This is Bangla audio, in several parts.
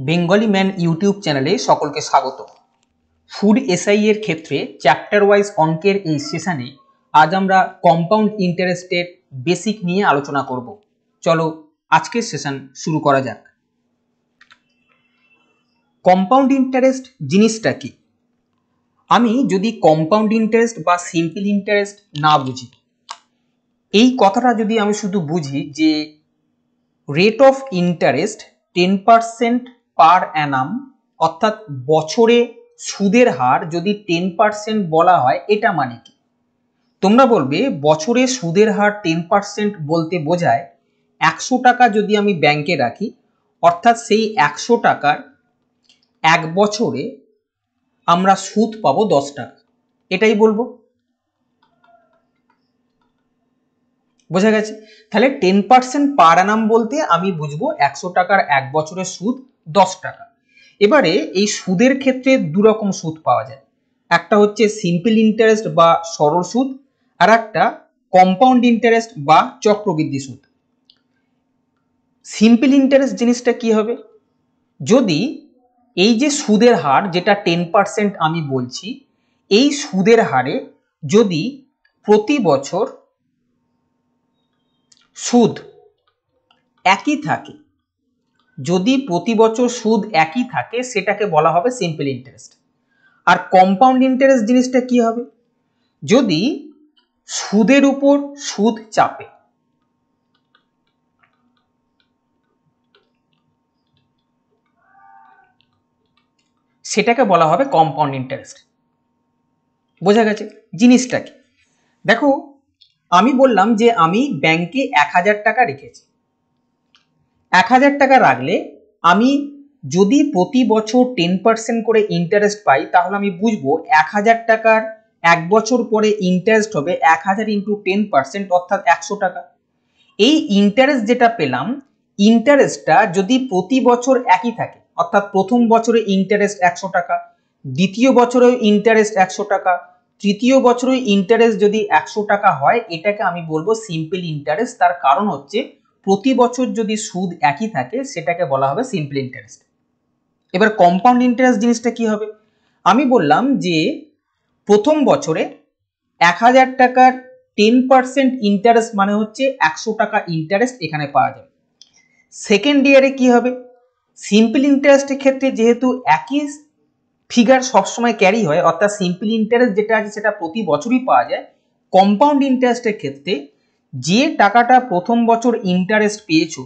বেঙ্গলি ম্যান ইউটিউব চ্যানেলে সকলকে স্বাগত। ফুড এসআই এর ক্ষেত্রে চ্যাপ্টার ওয়াইজ অঙ্কের এই সেশনে আজ আমরা কম্পাউন্ড ইন্টারেস্টের বেসিক নিয়ে আলোচনা করব। চলো আজকের সেশন শুরু করা যাক। কম্পাউন্ড ইন্টারেস্ট জিনিসটা কি? আমি যদি কম্পাউন্ড ইন্টারেস্ট বা সিম্পল ইন্টারেস্ট না বুঝি, এই কথাটা যদি আমি শুধু বুঝি যে রেট অফ ইন্টারেস্ট 10% পার অ্যানাম, অর্থাৎ বছরে সুদের হার যদি 10% বলা হয়, এটা মানে কি? তোমরা বলবে বছরে সুদের হার 10% বলতে বোঝায় 100 টাকা যদি আমি ব্যাংকে রাখি, অর্থাৎ সেই 100 টাকার এক বছরে আমরা সুদ পাবো 10 টাকা, এটাই বলবো। বোঝা গেছে? তাহলে 10% পার অ্যানাম বলতে আমি বুঝবো 100 টাকার এক বছরের সুদ 10 টাকা। এবারে এই সুদের ক্ষেত্রে দু রকম সুদ পাওয়া যায়, একটা হচ্ছে সিম্পল ইন্টারেস্ট বা সরল সুদ, আর একটা কম্পাউন্ড ইন্টারেস্ট বা চক্রবৃদ্ধি সুদ। সিম্পল ইন্টারেস্ট জিনিসটা কি হবে? যদি এই যে সুদের হার যেটা 10% আমি বলছি, এই সুদের হারে যদি প্রতি বছর সুদ একই থাকে, যদি প্রতি বছর সুদ একই থাকে, সেটাকে বলা হবে সিম্পল ইন্টারেস্ট। আর কম্পাউন্ড ইন্টারেস্ট জিনিসটা কি হবে? যদি সুদের উপর সুদ চাপে, সেটাকে বলা হবে কম্পাউন্ড ইন্টারেস্ট। বোঝা গেছে জিনিসটা কি? দেখো, আমি বললাম যে আমি ব্যাংকে 1000 টাকা রেখেছি। 1000 টাকা রাখলে আমি যদি প্রতি বছর 10% করে ইন্টারেস্ট পাই, তাহলে আমি বুঝবো 1000 টাকার এক বছর পরে ইন্টারেস্ট হবে 1000 ইন্টু 10%, অর্থাৎ 100 টাকা। এই ইন্টারেস্ট যেটা পেলাম, ইন্টারেস্টটা যদি প্রতি বছর একই থাকে, অর্থাৎ প্রথম বছরে ইন্টারেস্ট 100 টাকা, দ্বিতীয় বছরে ইন্টারেস্ট 100 টাকা, তৃতীয় বছরে ইন্টারেস্ট যদি 100 টাকা হয়, এটাকে আমি বলবো সিম্পল ইন্টারেস্ট। তার কারণ হচ্ছে প্রতি বছর যদি সুদ একই থাকে, সেটাকে বলা হবে সিম্পল ইন্টারেস্ট। এবার কম্পাউন্ড ইন্টারেস্ট জিনিসটা কি হবে? আমি বললাম যে প্রথম বছরে 1000 টাকার 10% ইন্টারেস্ট মানে হচ্ছে 100 টাকা ইন্টারেস্ট এখানে পাওয়া যাবে। সেকেন্ড ইয়ারে কি হবে? সিম্পল ইন্টারেস্টের ক্ষেত্রে যেহেতু একই ফিগার সবসময় ক্যারি হয়, অর্থাৎ সিম্পল ইন্টারেস্ট যেটা আছে সেটা প্রতি বছরই পাওয়া যায়। কম্পাউন্ড ইন্টারেস্টের ক্ষেত্রে যে টাকাটা প্রথম বছর ইন্টারেস্ট পেয়েছো,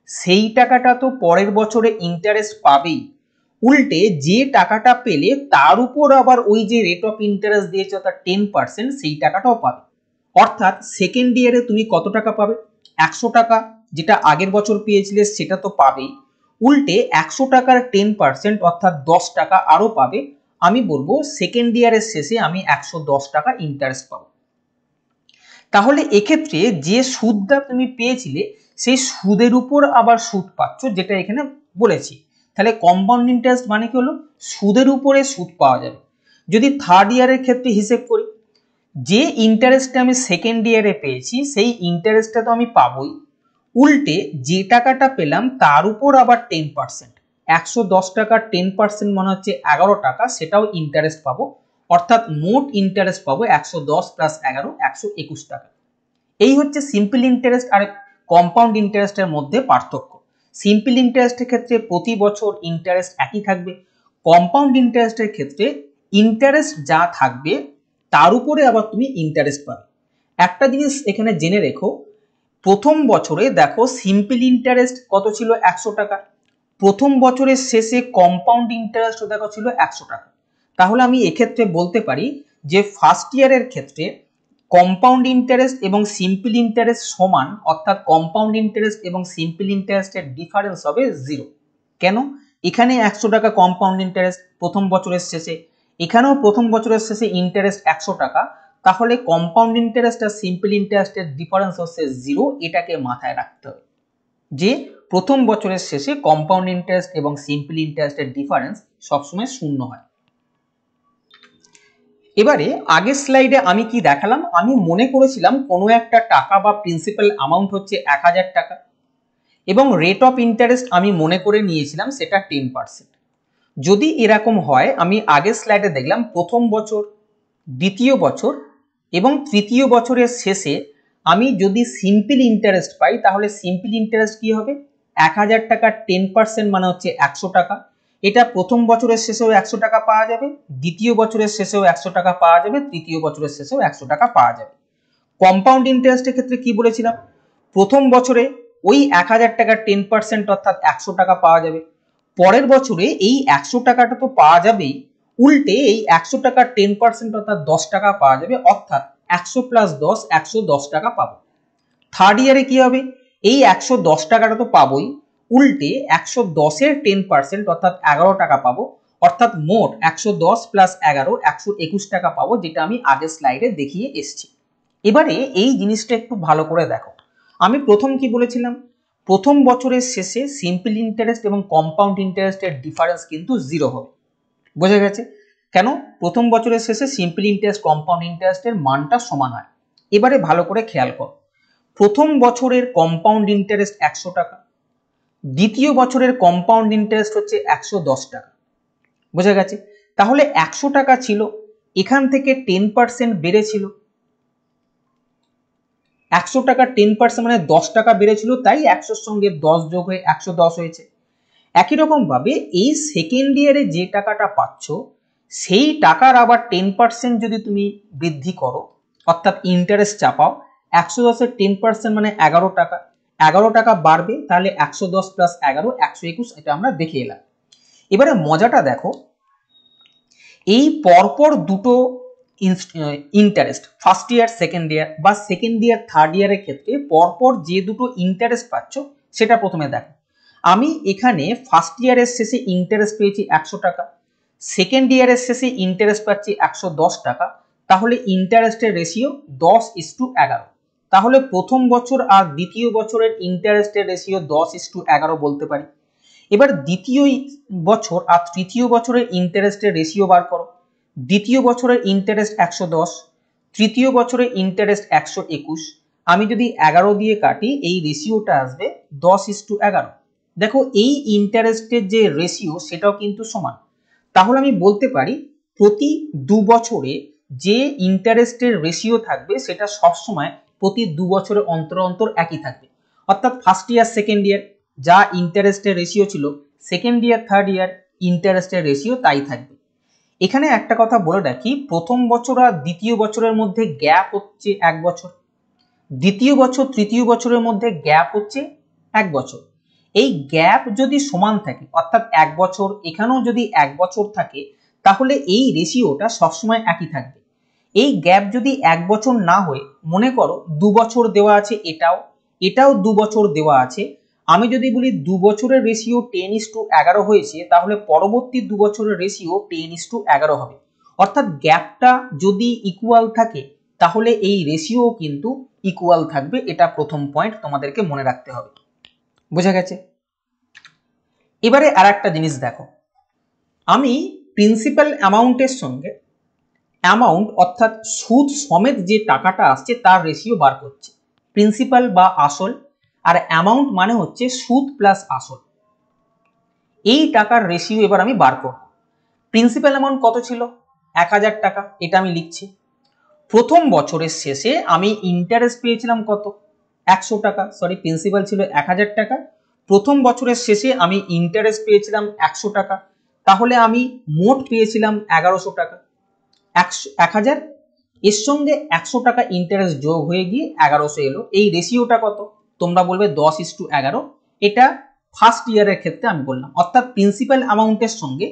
সেই টাকাটা তো পরের বছরে ইন্টারেস্ট পাবেই, উল্টে যে টাকাটা পেলে তার উপর আবার ওই যে রেট অফ ইন্টারেস্ট দিয়েছে অর্থাৎ 10%, সেই টাকাটাও পাবে। অর্থাৎ সেকেন্ড ইয়ারে তুমি কত টাকা পাবে? 100 টাকা যেটা আগের বছর পেয়েছিলে সেটা তো পাবেই, উল্টে 100 টাকার 10% অর্থাৎ 10 টাকা আরো পাবে। আমি বলবো সেকেন্ড ইয়ারের শেষে আমি 110 টাকা ইন্টারেস্ট পাবো। তাহলে এক্ষেত্রে যে সুদটা তুমি পেয়েছিলে, সেই সুদের উপর আবার সুদ পাচ্ছ, যেটা এখানে বলেছি। তাহলে কম্পাউন্ড ইন্টারেস্ট মানে কি হলো? সুদের উপরে সুদ পাওয়া যাবে। যদি থার্ড ইয়ারের ক্ষেত্রে হিসেব করি, যে ইন্টারেস্টটা আমি সেকেন্ড ইয়ারে পেয়েছি, সেই ইন্টারেস্টটা তো আমি পাবোই, উল্টে যে টাকাটা পেলাম তার উপর আবার 10%, 110 টাকার 10% মনে হচ্ছে 11 টাকা, সেটাও ইন্টারেস্ট পাবো। অর্থাৎ মোট ইন্টারেস্ট পাবো 110 প্লাস 11, 121 টাকা। এই হচ্ছে সিম্পল ইন্টারেস্ট আর কম্পাউন্ড ইন্টারেস্টের মধ্যে পার্থক্য। সিম্পল ইন্টারেস্টের ক্ষেত্রে প্রতি বছর ইন্টারেস্ট একই থাকবে, কম্পাউন্ড ইন্টারেস্টের ক্ষেত্রে ইন্টারেস্ট যা থাকবে তার উপরে আবার তুমি ইন্টারেস্ট পাবে। একটা জিনিস এখানে জেনে রেখো, প্রথম বছরে দেখো সিম্পল ইন্টারেস্ট কত ছিল? 100 টাকা। প্রথম বছরের শেষে কম্পাউন্ড ইন্টারেস্ট দেখো ছিল 100 টাকা। তাহলে আমি এক্ষেত্রে বলতে পারি যে ফার্স্ট ইয়ারের ক্ষেত্রে কম্পাউন্ড ইন্টারেস্ট এবং সিম্পল ইন্টারেস্ট সমান, অর্থাৎ কম্পাউন্ড ইন্টারেস্ট এবং সিম্পল ইন্টারেস্টের ডিফারেন্স হবে 0। কেন? এখানে 100 টাকা কম্পাউন্ড ইন্টারেস্ট প্রথম বছরের শেষে, এখানেও প্রথম বছরের শেষে ইন্টারেস্ট 100 টাকা, তাহলে কম্পাউন্ড ইন্টারেস্ট আর সিম্পল ইন্টারেস্টের ডিফারেন্স হচ্ছে 0। এটাকে মাথায় রাখতে হবে যে প্রথম বছরের শেষে কম্পাউন্ড ইন্টারেস্ট এবং সিম্পল ইন্টারেস্টের ডিফারেন্স সবসময় 0 হয়। এবারে আগের স্লাইডে আমি কি দেখালাম? আমি মনে করেছিলাম কোনো একটা টাকা বা প্রিন্সিপাল অ্যামাউন্ট হচ্ছে 1000 টাকা। এবং রেট অফ ইন্টারেস্ট আমি মনে করে নিয়েছিলাম সেটা 10%। যদি এরকম হয়, আমি আগের স্লাইডে দেখলাম প্রথম বছর, দ্বিতীয় বছর এবং তৃতীয় বছরের শেষে আমি যদি সিম্পল ইন্টারেস্ট পাই, তাহলে সিম্পল ইন্টারেস্ট কি হবে, 1000 টাকা 10% মানে হচ্ছে 100 টাকা। এটা প্রথম বছরের শেষেও 100 টাকা পাওয়া যাবে, দ্বিতীয় বছরের শেষেও 100 টাকা পাওয়া যাবে, তৃতীয় বছরের শেষেও 100 টাকা পাওয়া যাবে। কম্পাউন্ড ইন্টারেস্টের ক্ষেত্রে কি বলেছিলাম, প্রথম বছরে ওই 1000 টাকা 10% অর্থাৎ 100 টাকা পাওয়া যাবে, পরের বছরে এই 100 টাকাটা তো পাওয়া যাবেই, উল্টে এই 100 টাকা 10% অর্থাৎ 10 টাকা পাওয়া যাবে, অর্থাৎ 100 প্লাস 10 110 টাকা পাবো। থার্ড ইয়ারে কি হবে, এই 110 টাকাটা তো পাবোই, উল্টে 110 এর 10% অর্থাৎ 11 টাকা পাবো, অর্থাৎ মোট 110 প্লাস 11 121 টাকা পাবো, যেটা আমি আগের স্লাইডে দেখিয়ে এসেছি। এবারে এই জিনিসটা একটু ভালো করে দেখো, আমি প্রথম কি বলেছিলাম, প্রথম বছরের শেষে সিম্পল ইন্টারেস্ট এবং কম্পাউন্ড ইন্টারেস্টের ডিফারেন্স কিন্তু 0 হবে। বোঝা গেছে কেন? প্রথম বছরের শেষে সিম্পল ইন্টারেস্ট কম্পাউন্ড ইন্টারেস্টের মানটা সমান হয়। এবারে ভালো করে খেয়াল কর, প্রথম বছরের কম্পাউন্ড ইন্টারেস্ট 100 টাকা, দ্বিতীয় বছরের কম্পাউন্ড ইন্টারেস্ট হচ্ছে 110 টাকা। বোঝা গেছে? তাহলে 100 টাকা ছিল, এখান থেকে 10% বেড়েছিল, 100 টাকা 10% মানে 10 টাকা বেড়েছিল, তাই 100 সঙ্গে 10 যোগ হয়ে 110 হয়েছে। একই রকম ভাবে এই সেকেন্ড ইয়ারে যে টাকাটা পাচ্ছ, সেই টাকার আবার 10% যদি তুমি বৃদ্ধি করো, অর্থাৎ ইন্টারেস্ট চাপাও, 110 এর 10% মানে 11 টাকা, 11 টাকা বাড়বে, তাহলে 110 প্লাস 11 121, এটা আমরা দেখে এলাম। এবারে মজাটা দেখো, এই পরপর দুটো interest, first year second year বা সেকেন্ড ইয়ার থার্ড ইয়ারের ক্ষেত্রে পরপর যে দুটো ইন্টারেস্ট পাচ্ছ সেটা প্রথমে দেখো। আমি এখানে ফার্স্ট ইয়ারের শেষে ইন্টারেস্ট পেয়েছি 100 টাকা, সেকেন্ড ইয়ারের শেষে ইন্টারেস্ট পাচ্ছি 110 টাকা, তাহলে ইন্টারেস্টের রেশিও 10:11। তাহলে প্রথম বছর আর দ্বিতীয় বছরের ইন্টারেস্টের রেশিও 10:11 বলতে পারি। এবার দ্বিতীয় বছর আর তৃতীয় বছরের ইন্টারেস্টের রেশিও বার করো। দ্বিতীয় বছরের ইন্টারেস্ট 110, তৃতীয় বছরের ইন্টারেস্ট 121, আমি যদি 11 দিয়ে কাটি, এই রেশিওটা আসবে 10:11। দেখো এই ইন্টারেস্টের যে রেশিও সেটাও কিন্তু সমান, তাহলে আমি বলতে পারি প্রতি 2 বছরে যে ইন্টারেস্টের রেশিও থাকবে সেটা সবসময় প্রতি 2 বছরের অন্তর অন্তর একই থাকবে। অর্থাৎ ফার্স্ট ইয়ার সেকেন্ড ইয়ার যা ইন্টারেস্টের রেশিও ছিল, সেকেন্ড ইয়ার থার্ড ইয়ার ইন্টারেস্টের রেশিও তাই থাকবে। এখানে একটা কথা বলে রাখি, প্রথম বছর আর দ্বিতীয় বছরের মধ্যে গ্যাপ হচ্ছে 1 বছর, দ্বিতীয় বছর তৃতীয় বছরের মধ্যে গ্যাপ হচ্ছে 1 বছর। এই গ্যাপ যদি সমান থাকে, অর্থাৎ 1 বছর এখানেও যদি 1 বছর থাকে, তাহলে এই রেশিওটা সবসময় একই থাকবে। এই গ্যাপ যদি 1 বছর না হয়ে, মনে করো 2 বছর দেওয়া আছে, এটাও 2 বছর দেওয়া আছে, আমি যদি বলি 2 বছরের রেশিও 10:11 হয়েছে, তাহলে পরবর্তী 2 বছরের রেশিও 10:11 হবে। অর্থাৎ গ্যাপটা যদি ইকুয়াল থাকে, তাহলে এই রেশিও কিন্তু ইকুয়াল থাকবে। এটা প্রথম পয়েন্ট তোমাদেরকে মনে রাখতে হবে। বোঝা গেছে? এবারে আর একটা জিনিস দেখো, আমি প্রিন্সিপাল অ্যামাউন্টের সঙ্গে অ্যামাউন্ট অর্থাৎ সুদ সমেত যে টাকাটা আসছে তার রেশিও বার করছি। প্রিন্সিপাল বা আসল, আর অ্যামাউন্ট মানে হচ্ছে সুদ প্লাস আসল, এই টাকার রেশিও এবার আমি বার করব। প্রিন্সিপাল অ্যামাউন্ট কত ছিল? 1000 টাকা, এটা আমি লিখছি। প্রথম বছরের শেষে আমি ইন্টারেস্ট পেয়েছিলাম কত? 100 টাকা, সরি প্রিন্সিপাল ছিল 1000 টাকা, প্রথম বছরের শেষে আমি ইন্টারেস্ট পেয়েছিলাম 100 টাকা, তাহলে আমি মোট পেয়েছিলাম 1100 টাকা। 1000 এর সঙ্গে 100 টাকা ইন্টারেস্ট যোগ হয়ে গিয়ে 1100 এলো। এই রেশিওটা কত? তোমরা বলবে 10:11। এটা ফার্স্ট ইয়ারের ক্ষেত্রে আমি বললাম, অর্থাৎ প্রিন্সিপাল অ্যামাউন্টের সঙ্গে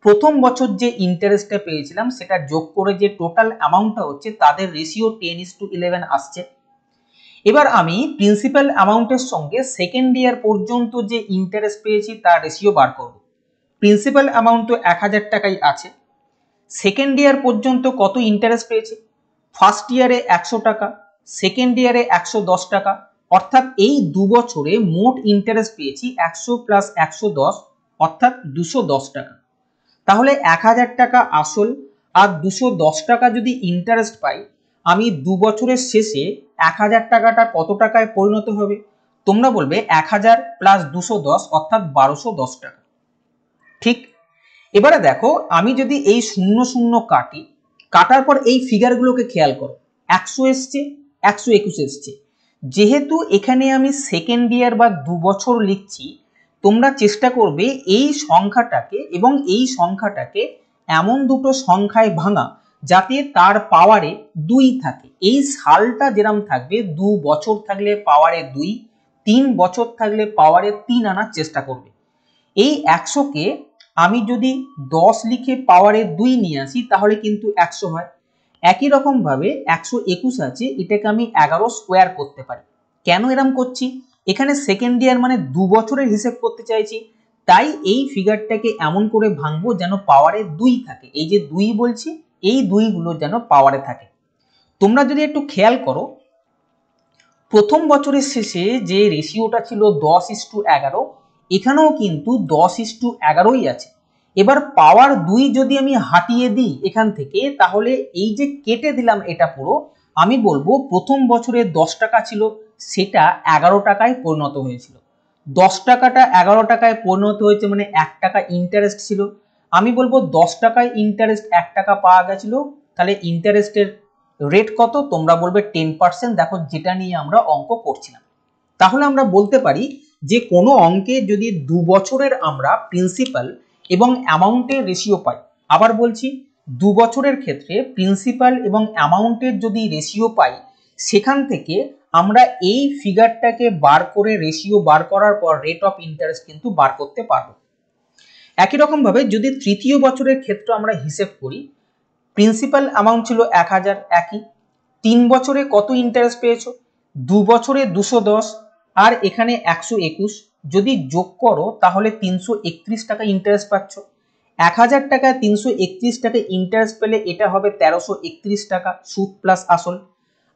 প্রথম বছর যে ইন্টারেস্টটা পেয়েছিলাম সেটা যোগ করে যে টোটাল অ্যামাউন্টটা হচ্ছে, তাদের রেশিও 10:11 আসছে। এবার আমি প্রিন্সিপাল অ্যামাউন্টের সঙ্গে সেকেন্ড ইয়ার পর্যন্ত যে ইন্টারেস্ট পেয়েছি তার রেশিও বার করব। প্রিন্সিপাল অ্যামাউন্ট তো 1000 টাকাই আছে, সেকেন্ড ইয়ার পর্যন্ত কত ইন্টারেস্ট পেয়েছি? ফার্স্ট ইয়ারে 100 টাকা, সেকেন্ড ইয়ারে 110 টাকা, অর্থাৎ এই 2 বছরে মোট ইন্টারেস্ট পেয়েছি 100 প্লাস 110 অর্থাৎ 210 টাকা। তাহলে 1000 টাকা আসল আর 210 টাকা যদি ইন্টারেস্ট পাই, আমি 2 বছরের শেষে 1000 টাকাটা কত টাকায় পরিণত হবে? তোমরা বলবে 1000 প্লাস 210 অর্থাৎ 1210 টাকা। ঠিক, এবারে দেখো আমি যদি এই 0 0 কাটি, কাটার পর এই ফিগারগুলোকে খেয়াল করো, 100 এসছে, 121 এসছে। যেহেতু এখানে আমি সেকেন্ড ইয়ার বা 2 বছর লিখছি, তোমরা চেষ্টা করবে এই সংখ্যাটাকে এবং এই সংখ্যাটাকে এমন দুটো সংখ্যায় ভাঙা যাতে তার পাওয়ারে 2 থাকে। এই সালটা যেরকম থাকবে, 2 বছর থাকলে পাওয়ারে 2, 3 বছর থাকলে পাওয়ারে 3 আনার চেষ্টা করবে। এই 100 কে আমি যদি 10 লিখে পাওয়ারে 2 নিয়ে আসি তাহলে কিন্তু 100 হয়। একই রকম ভাবে 121 আছে, এটাকে আমি 11 স্কোয়ার করতে পারি। কেন এরকম করছি? এখানে সেকেন্ড ইয়ার মানে 2 বছরের হিসেব করতে চাইছি, তাই এই ফিগারটাকে এমন করে ভাঙবো যেন পাওয়ারে 2 থাকে। এই যে 2 বলছি, এই 2 গুলো যেন পাওয়ারে থাকে। তোমরা যদি একটু খেয়াল করো, প্রথম বছরের শেষে যে রেশিওটা ছিল 10:11, এখানেও কিন্তু 10:11ই আছে। এবার পাওয়ার 2 যদি আমি হাটিয়ে দিই এখান থেকে, তাহলে এই যে কেটে দিলাম এটা পুরো, আমি বলবো প্রথম বছরে 10 টাকা ছিল, সেটা 11 টাকায় পরিণত হয়েছিল। 10 টাকাটা 11 টাকায় পরিণত হয়েছে মানে 1 টাকা ইন্টারেস্ট ছিল। আমি বলবো 10 টাকায় ইন্টারেস্ট 1 টাকা পাওয়া গেছিল, তাহলে ইন্টারেস্টের রেট কত? তোমরা বলবে 10%। দেখো যেটা নিয়ে আমরা অঙ্ক করছিলাম। তাহলে আমরা বলতে পারি যে কোনো অঙ্কে যদি 2 বছরের আমরা প্রিন্সিপাল এবং অ্যামাউন্টের রেশিও পাই, আবার বলছি 2 বছরের ক্ষেত্রে প্রিন্সিপাল এবং অ্যামাউন্টের যদি রেশিও পাই, সেখান থেকে আমরা এই ফিগারটাকে বার করে রেশিও বার করার পর রেট অফ ইন্টারেস্ট কিন্তু বার করতে পারবো। একই রকম ভাবে যদি তৃতীয় বছরের ক্ষেত্রে আমরা হিসেব করি, প্রিন্সিপাল অ্যামাউন্ট ছিল 1000, একই। 3 বছরে কত ইন্টারেস্ট পেয়েছো? 2 বছরে 210 আর এখানে 121, যদি যোগ করো তাহলে 331 টাকা ইন্টারেস্ট পাচ্ছ। 1000 টাকায় 331 টাকা ইন্টারেস্ট পেলে এটা হবে 1331 টাকা, সুদ প্লাস আসল।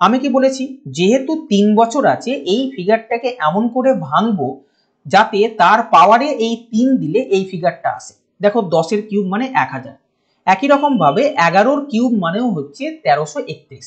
আমি কি বলেছি? যেহেতু 3 বছর আছে, এই ফিগারটাকে এমন করে ভাঙবো যাতে তার পাওয়ারে এই 3 দিলে এই ফিগারটা আসে। দেখো 10 এর কিউব মানে 1000। একই রকম ভাবে 11 কিউব মানেও হচ্ছে 1331।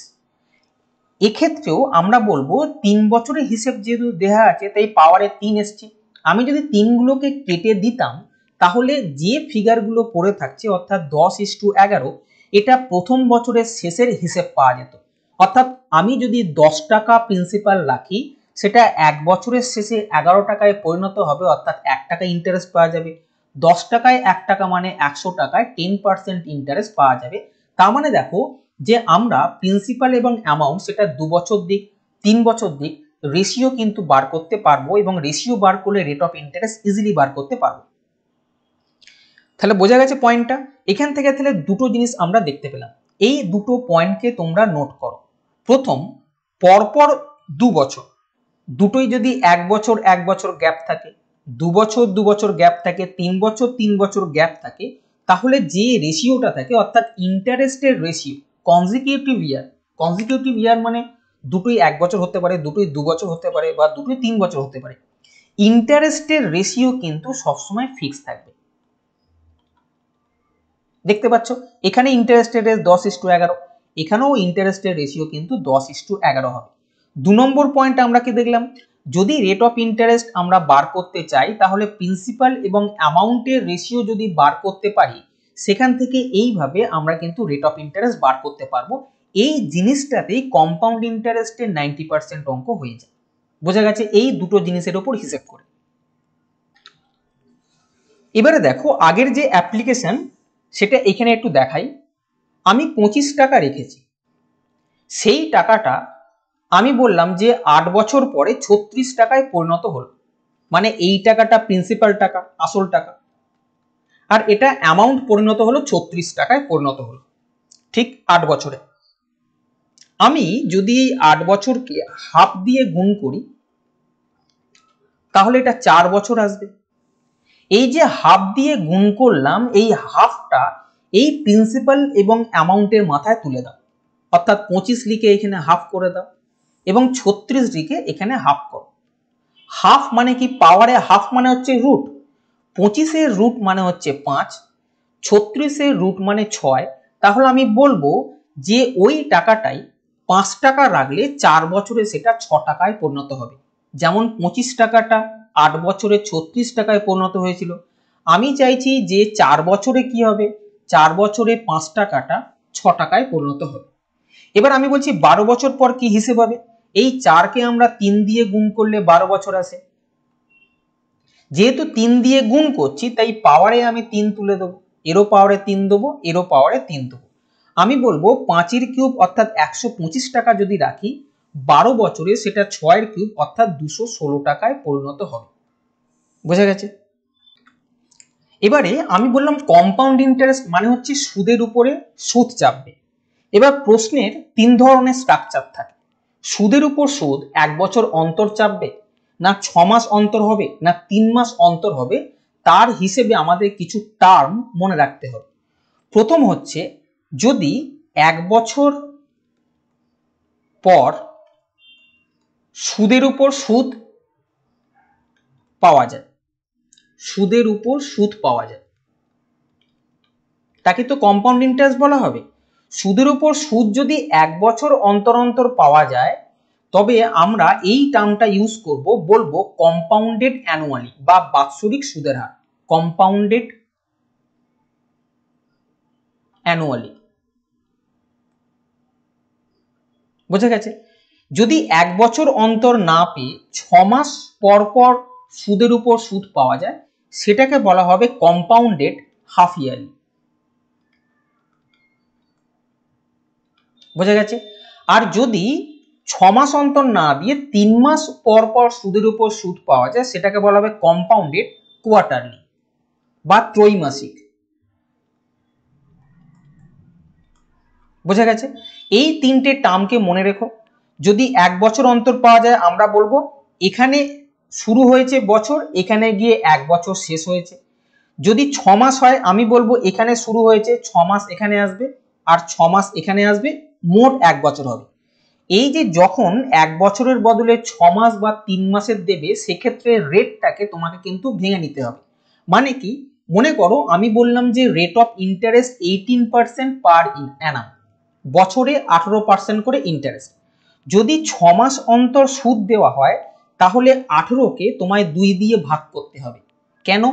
এক্ষেত্রেও আমরা বলবো 3 বছরের হিসেব যেহেতু দেয়া আছে, তাই পাওয়ারে 3 এসছে। আমি যদি 3 গুলোকে কেটে দিতাম, তাহলে যে ফিগারগুলো পড়ে থাকছে অর্থাৎ 10:11, এটা প্রথম বছরের শেষের হিসেব পাওয়া যেত। অর্থাৎ আমি যদি 10 টাকা প্রিন্সিপাল রাখি, সেটা 1 বছরের শেষে 11 টাকায় পরিণত হবে, অর্থাৎ 1 টাকা ইন্টারেস্ট পাওয়া যাবে। 10 টাকায় 1 টাকা মানে 100 টাকায় 10% ইন্টারেস্ট পাওয়া যাবে। তার মানে দেখো যে আমরা প্রিন্সিপাল এবং অ্যামাউন্ট সেটা 2 বছর দিক, 3 বছর দিক, রেশিও কিন্তু বার করতে পারবো এবং রেশিও বার করলে রেট অফ ইন্টারেস্ট ইজিলি বার করতে পারবো। তাহলে বোঝা গেছে পয়েন্টটা? এখান থেকে তাহলে দুটো জিনিস আমরা দেখতে পেলাম। এই দুটো পয়েন্টকে তোমরা নোট করো। প্রথম, পরপর 2 বছর, দুটোই যদি 1 বছর 1 বছর গ্যাপ থাকে, 2 বছর 2 বছর গ্যাপ থাকে, 3 বছর 3 বছর গ্যাপ থাকে, তাহলে যে রেশিওটা থাকে অর্থাৎ ইন্টারেস্টের রেশিও কনজিকিউটিভ ইয়ার মানে দুটোই 1 বছর হতে পারে, দুটোই 2 বছর হতে পারে, বা দুটোই 3 বছর হতে পারে। ইন্টারেস্টের রেশিও কিন্তু সবসময় ফিক্স থাকবে। দেখতে পাচ্ছ এখানে ইন্টারেস্টের রেট 10:11, এখানেও ইন্টারেস্টের রেশিও কিন্তু 10:11 হবে। 2 নম্বর পয়েন্ট আমরা কি দেখলাম? যদি রেট অফ ইন্টারেস্ট আমরা বার করতে চাই, তাহলে প্রিন্সিপাল এবং অ্যামাউন্টের রেশিও যদি বার করতে পারি, সেখান থেকে এইভাবে আমরা কিন্তু রেট অফ ইন্টারেস্ট বার করতে পারবো। এই জিনিসটাতেই কম্পাউন্ড ইন্টারেস্টের 90% অঙ্ক হয়ে যায়। বোঝা গেছে এই দুটো জিনিসের উপর হিসেব করে। এবারে দেখো আগের যে অ্যাপ্লিকেশন সেটা এখানে একটু দেখাই। আমি 25 টাকা রেখেছি, সেই টাকাটা আমি বললাম যে 8 বছর পরে 36 টাকায় পরিণত হলো, মানে এই টাকাটা প্রিন্সিপাল টাকা, আসল টাকা, আর এটা অ্যামাউন্ট পরিণত হলো 36 টাকায় পরিণত হলো, ঠিক 8 বছরে। আমি যদি এই 8 বছরকে হাফ দিয়ে গুণ করি, তাহলে এটা 4 বছর আসবে। এই যে হাফ দিয়ে গুণ করলাম, এই হাফটা এই প্রিন্সিপাল এবং অ্যামাউন্টের মাথায় তুলে দাও, অর্থাৎ 25 লিখে এখানে হাফ করে দাও এবং 36 লিখে এখানে হাফ করো। হাফ মানে কি? পাওয়ারে হাফ মানে হচ্ছে রুট। 25 এর রুট মানে হচ্ছে 5, 36 এর রুট মানে 6। তাহলে আমি বলবো যে ওই টাকাটাই 5 টাকা রাখলে 4 বছরে সেটা 6 টাকায় পরিণত হবে। যেমন 25 টাকাটা 8 বছরে 36 টাকায় পরিণত হয়েছিল, আমি চাইছি যে 4 বছরে কি হবে, 4 বছরে 5 টাকাটা 6 টাকায় পরিণত হবে। এবার আমি বলছি 12 বছর পর কি হিসেব হবে, এই 4কে আমরা 3 দিয়ে গুণ করলে 12 বছর আসে, যেহেতু 3 দিয়ে গুণ করছি তাই পাওয়ারে আমি 3 তুলে দেবো, এরও পাওয়ারে 3 দেবো, এরও পাওয়ারে 3 দেবো। আমি বলবো 5 এর কিউব অর্থাৎ 125 টাকা যদি রাখি, 12 বছরে সেটা 6 এর কিউব অর্থাৎ 216 টাকায় পরিণত হবে। বোঝা গেছে? এবারে আমি বললাম কম্পাউন্ড ইন্টারেস্ট মানে হচ্ছে সুদের উপরে সুদ চাপবে। এবার প্রশ্নের 3 ধরনের স্ট্রাকচার থাকে। সুদের উপর সুদ 1 বছর অন্তর চাপবে, না 6 মাস অন্তর হবে, না 3 মাস অন্তর হবে, তার হিসেবে আমাদের কিছু টার্ম মনে রাখতে হবে। প্রথম হচ্ছে যদি 1 বছর পর সুদের উপর সুদ পাওয়া যায়, সুদের উপর সুদ পাওয়া যায়, তাকে তো কম্পাউন্ড ইন্টারেস্ট বলা হবে। সুদের উপর সুদ যদি 1 বছর অন্তর অন্তর পাওয়া যায় তবে আমরা এই টার্মটা ইউজ করব, বলবো কম্পাউন্ডেড অ্যানুয়ালি বা বাৎসরিক সুদের হার, কম্পাউন্ডেড অ্যানুয়ালি। বোঝা গেছে? যদি 1 বছর অন্তর না পেয়ে 6 মাস পর পর সুদের উপর সুদ পাওয়া যায় সেটাকে বলা হবে কম্পাউন্ডেড হাফ ইয়ারলি। বোঝা গেছে? আর যদি 6 মাস অন্তর না দিয়ে 3 মাস পর পর সুদের উপর সুদ পাওয়া যায় সেটাকে বলা হবে কম্পাউন্ডেড কোয়ার্টারলি বা ত্রৈমাসিক। বোঝা গেছে? এই তিনটে টার্মকে মনে রেখো। যদি 1 বছর অন্তর পাওয়া যায় আমরা বলবো এখানে শুরু হয়েছে বছর, এখানে গিয়ে 1 বছর শেষ হয়েছে। যদি 6 মাস হয় আমি বলবো এখানে শুরু হয়েছে, 6 মাস এখানে আসবে আর 6 মাস এখানে আসবে, মোট 1 বছর হবে। এই যে যখন 1 বছরের বদলে 6 মাস বা 3 মাসের দেবে সেক্ষেত্রে রেটটাকে তোমাকে কিন্তু ভেঙে নিতে হবে। মানে কি, মনে করো আমি বললাম যে রেট অফ ইন্টারেস্ট 18% পার অ্যানাম, বছরে 18% করে ইন্টারেস্ট। যদি 6 মাস অন্তর সুদ দেওয়া হয় তাহলে 18কে তোমায় 2 দিয়ে ভাগ করতে হবে। কেন?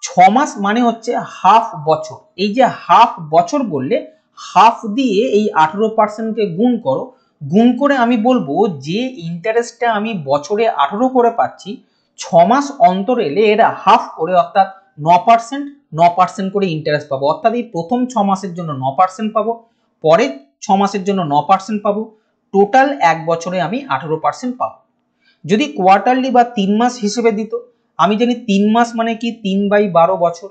6 মাস মানে হচ্ছে হাফ বছর, এই যে হাফ বছর বললে হাফ দিয়ে এই 18%কে গুণ করো, গুণ করে আমি বলবো যে ইন্টারেস্টটা আমি বছরে 18 করে পাচ্ছি 6 মাস অন্তর এলে এরা হাফ করে অর্থাৎ 9%, 9% করে ইন্টারেস্ট পাবো। অর্থাৎ এই প্রথম 6 মাসের জন্য 9% পাবো, পরে 6 মাসের জন্য 9% পাবো, টোটাল 1 বছরে আমি 18% পাবো। যদি কোয়ার্টারলি বা 3 মাস হিসেবে দিত, আমি জানি 3 মাস মানে কি 3/12 বছর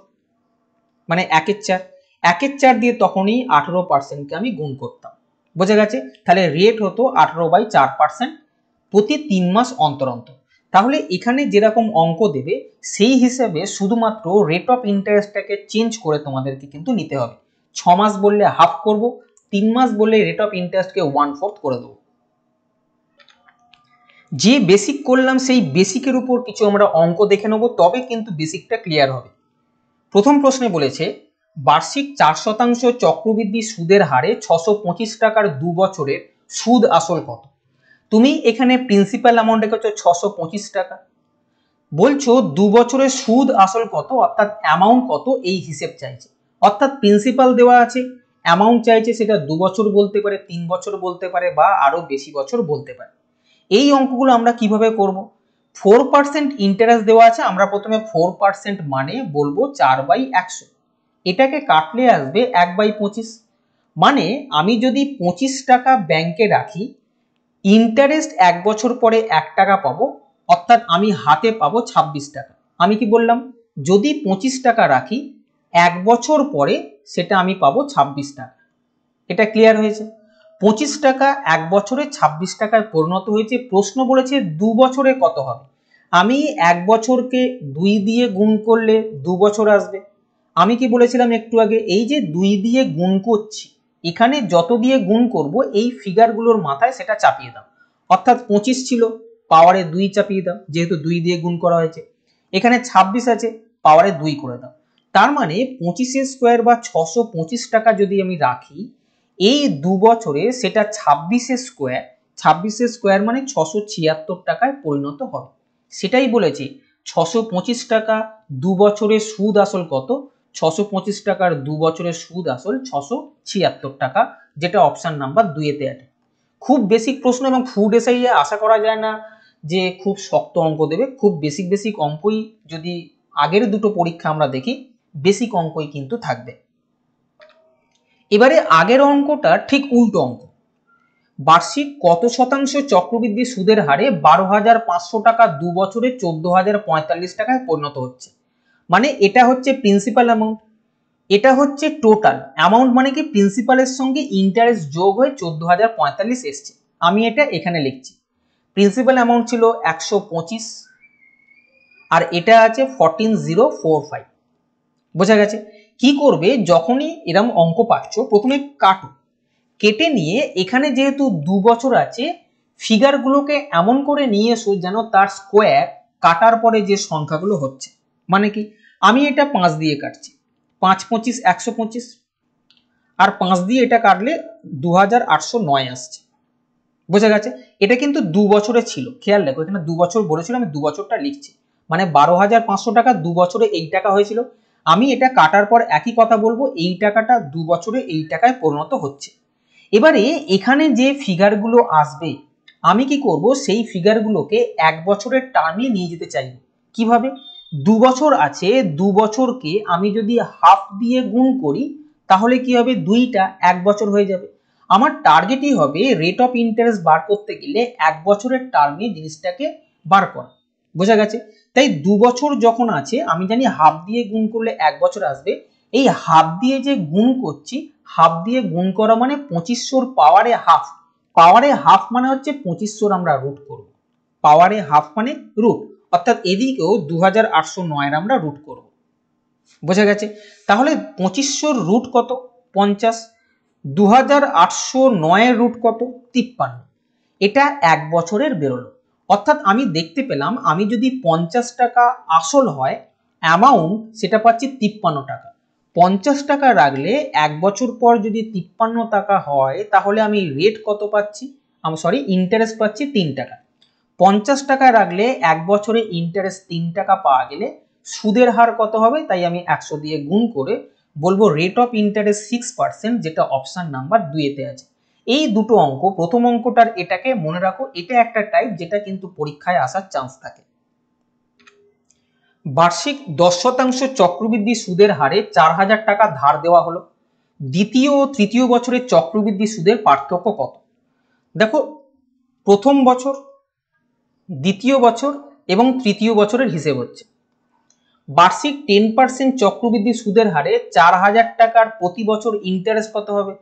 মানে 1/4, 1/4 দিয়ে তখনই 18%কে আমি গুণ করতাম। বোঝা গেছে? তাহলে রেট হতো 18/4% প্রতি 3 মাস অন্তর অন্তর। তাহলে এখানে যেরকম অঙ্ক দেবে সেই হিসেবে শুধুমাত্র রেট অফ ইন্টারেস্টটাকে চেঞ্জ করে তোমাদেরকে কিন্তু নিতে হবে। 6 মাস বললে হাফ করব, 3 মাস বললে রেট অফ ইন্টারেস্টকে 1/4 করে দেবো। যে বেসিক করলাম সেই বেসিকের উপর কিছু আমরা অঙ্ক দেখে নেব, তবে কিন্তু বেসিকটা ক্লিয়ার হবে। প্রথম প্রশ্নে বলেছে বার্ষিক 4% চক্রবৃদ্ধি সুদের হারে 625 টাকার 2 বছরের সুদ আসল কত। তুমি এখানে প্রিন্সিপাল অ্যামাউন্ট রেখেছো 625 টাকা, বলছো 2 বছরের সুদ আসল কত অর্থাৎ অ্যামাউন্ট কত এই হিসেব চাইছে। অর্থাৎ প্রিন্সিপাল দেওয়া আছে, অ্যামাউন্ট চাইছে, সেটা 2 বছর বলতে পারে, 3 বছর বলতে পারে বা আরো বেশি বছর বলতে পারে। এই অঙ্কগুলো আমরা কিভাবে করব? 4% ইন্টারেস্ট দেওয়া আছে, আমরা প্রথমে 4% মানে বলবো 4/100, এটাকে কাটলে আসবে 1/25। মানে আমি যদি 25 টাকা ব্যাংকে রাখি, ইন্টারেস্ট 1 বছর পরে 1 টাকা পাবো, অর্থাৎ আমি হাতে পাবো 26 টাকা। আমি কি বললাম? যদি 25 টাকা রাখি 1 বছর পরে সেটা আমি পাবো 26 টাকা। এটা ক্লিয়ার হয়েছে? 25 টাকা 1 বছরে 26 টাকায় পরিণত হয়েছে। প্রশ্ন বলেছে 2 বছরে কত হবে। আমি 1 বছরকে 2 দিয়ে গুণ করলে 2 বছর আসবে। আমি কি বলেছিলাম একটু আগে, এই যে 2 দিয়ে গুণ করছি, এখানে যত দিয়ে গুণ করব এই ফিগারগুলোর মাথায় সেটা চাপিয়ে দাও। অর্থাৎ 25 ছিল, পাওয়ারে 2 চাপিয়ে দাও, যেহেতু 2 দিয়ে গুণ করা হয়েছে। এখানে 26 আছে, পাওয়ারে 2 করে দাও। তার মানে 25 স্কোয়ার বা 625 টাকা যদি আমি রাখি, এই 2 বছরে সেটা 26 স্কোয়ার, 26 স্কোয়ার মানে 676 টাকায় পরিণত হবে। সেটাই বলেছি 625 টাকা 2 বছরের সুদ আসল কত, 625 টাকার 2 বছরের সুদ আসল 676 টাকা, যেটা অপশন নাম্বার 2 এতে আছে। খুব বেসিক প্রশ্ন এবং ফুড এসআই আশা করা যায় না যে খুব শক্ত অঙ্ক দেবে, খুব বেসিক বেসিক অঙ্কই, যদি আগের দুটো পরীক্ষা আমরা দেখি বেসিক অঙ্কই কিন্তু থাকবে। এবারে আগের অঙ্কটা ঠিক উল্টো অঙ্ক। বার্ষিক কত শতাংশ চক্রবৃদ্ধি সুদের হারে 12,500 টাকা 2 বছরে 14,045 টাকায় পরিণত হচ্ছে। মানে এটা হচ্ছে প্রিন্সিপাল অ্যামাউন্ট, এটা হচ্ছে টোটাল অ্যামাউন্ট, মানে কি প্রিন্সিপালের সঙ্গে ইন্টারেস্ট যোগ হয়ে 14,045 এসছে। আমি এটা এখানে লিখছি, প্রিন্সিপাল অ্যামাউন্ট ছিল 125 আর এটা আছে 14,045। বোঝা গেছে? কি করবে, যখনই এরকম অঙ্ক পাচ্ছ প্রথমে কাটো, কেটে নিয়ে এখানে যেহেতু 2 বছর আছে ফিগারগুলোকে এমন করে নিয়ে এসো যেন তার স্কোয়ার কাটার পরে যে সংখ্যাগুলো হচ্ছে। মানে কি, আমি এটা 5 দিয়ে কাটছি, 5 25 125, আর 5 দিয়ে এটা কাটলে 2809 আসছে। বোঝা গেছে? এটা কিন্তু 2 বছরে ছিল, খেয়াল রাখো এখানে 2 বছর বলেছিল, আমি 2 বছরটা লিখছি, মানে 12,500 টাকা 2 বছরে এই টাকা হয়েছিল। আমি এটা কাটার পর একই কথা বলবো, এই টাকাটা 2 বছরে এই টাকায় পরিণত হচ্ছে। এবারে এখানে যে ফিগারগুলো আসবে আমি কি করব, সেই ফিগারগুলোকে 1 বছরের টার্মে নিয়ে যেতে চাইব। কিভাবে? 2 বছর আছে, 2 বছরকে আমি যদি হাফ দিয়ে গুণ করি তাহলে কি হবে, দুইটা 1 বছর হয়ে যাবে। আমার টার্গেটই হবে রেট অফ ইন্টারেস্ট বার করতে গেলে 1 বছরের টার্মে জিনিসটাকে বার করা। বোঝা গেছে? তাই 2 বছর যখন আছে আমি জানি হাফ দিয়ে গুণ করলে 1 বছর আসবে। এই হাফ দিয়ে যে গুণ করছি, হাফ দিয়ে গুণ করা মানে 2500 পাওয়ারে হাফ, পাওয়ারে হাফ মানে হচ্ছে 2500 আমরা রুট করব, পাওয়ারে হাফ মানে রুট, অর্থাৎ এদিকেও 2809 আমরা রুট করব। বোঝা গেছে? তাহলে 2500 রুট কত? 50। 2809 এর রুট কত? 53। এটা 1 বছরের বেরোলো। অর্থাৎ আমি দেখতে পেলাম আমি যদি 50 টাকা আসল হয় অ্যামাউন্ট, সেটা পাচ্ছি 53 টাকা। 50 টাকা রাখলে 1 বছর পর যদি 53 টাকা হয় তাহলে আমি রেট কত পাচ্ছি, আমি ইন্টারেস্ট পাচ্ছি 3 টাকা। 50 টাকা রাখলে 1 বছরে ইন্টারেস্ট 3 টাকা পাওয়া গেলে সুদের হার কত হবে, তাই আমি 100 দিয়ে গুণ করে বলবো রেট অফ ইন্টারেস্ট 6%, যেটা অপশন নাম্বার 2 এতে আছে। এই দুটো অঙ্ক, প্রথম অঙ্কটার এটাকে মনে রাখো, এটা একটা টাইপ যেটা কিন্তু পরীক্ষায় আসার চান্স থাকে। বার্ষিক 10% চক্রবৃদ্ধি সুদের হারে 4,000 টাকা ধার দেওয়া হলো, দ্বিতীয় ও তৃতীয় বছরের চক্রবৃদ্ধি সুদের পার্থক্য কত? দেখো, প্রথম বছর, দ্বিতীয় বছর এবং তৃতীয় বছরের হিসেব হচ্ছে। বার্ষিক 10% চক্রবৃদ্ধি সুদের হারে 4,000 টাকার প্রতি বছর ইন্টারেস্ট কত হবে?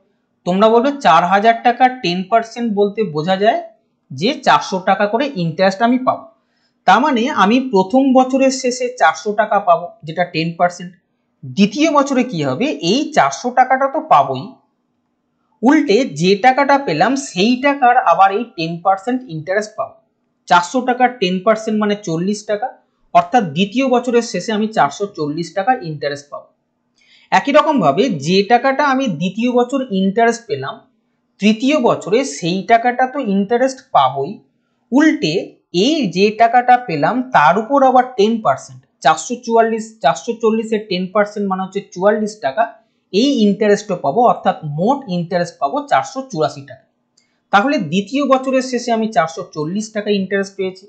তোমরা বলবে 4,000 টাকার 10% বলতে বোঝা যায় যে 400 টাকা করে ইন্টারেস্ট আমি পাবো। তার মানে আমি প্রথম বছরের শেষে 400 টাকা পাবো, যেটা 10%। দ্বিতীয় বছরে কি হবে, এই 400 টাকাটা তো পাবোই, উল্টে যে টাকাটা পেলাম সেই টাকার আবার এই 10% ইন্টারেস্ট পাবো। 400 টাকার 10% মানে 40 টাকা, অর্থাৎ দ্বিতীয় বছরের শেষে আমি 440 টাকা ইন্টারেস্ট পাবো। একই রকম ভাবে যে টাকাটা আমি দ্বিতীয় বছর ইন্টারেস্ট পেলাম, তৃতীয় বছরে সেই টাকাটা তো ইন্টারেস্ট পাবোই, উল্টে এই যে টাকাটা পেলাম তার উপর আবার 10%, 440 এর 10% মানে হচ্ছে 44 টাকা, এই ইন্টারেস্টও পাবো, অর্থাৎ মোট ইন্টারেস্ট পাবো 484 টাকা। তাহলে দ্বিতীয় বছরের শেষে আমি 440 টাকা ইন্টারেস্ট পেয়েছি,